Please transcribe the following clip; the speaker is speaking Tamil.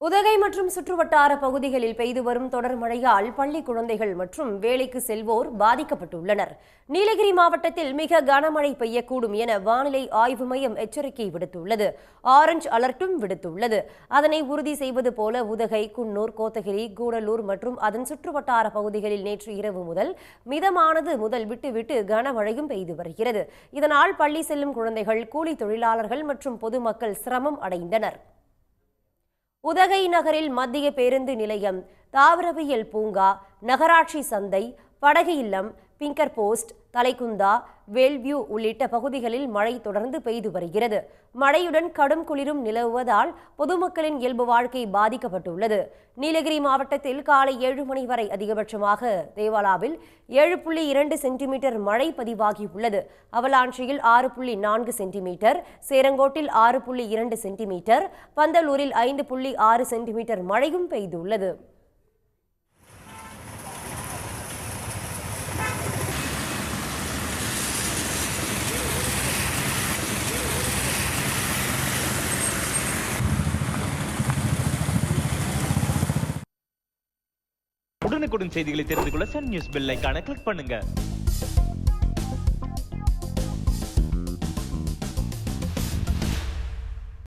உதகை மற்றும் சுற்றுவட்டார பகுதிகளில் பெய்து வரும் தொடர் மழையால் பள்ளி குழந்தைகள் மற்றும் வேலைக்கு செல்வோர் பாதிக்கப்பட்டுள்ளனர். நீலகிரி மாவட்டத்தில் மிக கனமழை பெய்யக்கூடும் என வானிலை ஆய்வு மையம் எச்சரிக்கை விடுத்துள்ளது. ஆரஞ்ச் அலர்ட்டும் விடுத்துள்ளது. அதனை உறுதி செய்வது போல உதகை, குன்னூர், கோத்தகிரி, கூடலூர் மற்றும் அதன் சுற்றுவட்டார பகுதிகளில் நேற்று இரவு முதல் மிதமானது முதல் விட்டு கனமழையும் பெய்து வருகிறது. இதனால் பள்ளி செல்லும் குழந்தைகள், கூலி தொழிலாளர்கள் மற்றும் பொதுமக்கள் சிரமம் அடைந்தனர். உதகை நகரில் மத்திய பேருந்து நிலையம், தாவரவியல் பூங்கா, நகராட்சி சந்தை, படகு இல்லம், பிங்கர் போஸ்ட், தலைக்குந்தா, வேல்வியூ உள்ளிட்ட பகுதிகளில் மழை தொடர்ந்து பெய்து வருகிறது. மழையுடன் கடும் குளிரும் நிலவுவதால் பொதுமக்களின் இயல்பு வாழ்க்கை பாதிக்கப்பட்டுள்ளது. நீலகிரி மாவட்டத்தில் காலை 7 மணி வரை அதிகபட்சமாக தேவாலாவில் 7.2 சென்டிமீட்டர் மழை பதிவாகியுள்ளது. அவலாஞ்சியில் 6.4 சென்டிமீட்டர், சேரங்கோட்டில் 6.2 சென்டிமீட்டர், பந்தலூரில் 5.6 சென்டிமீட்டர் மழையும் பெய்துள்ளது. உடனுக்குடன் செய்திகளை தெரிந்து கொள்ள சன் நியூஸ் பெல் ஐகானை கிளிக் பண்ணுங்க.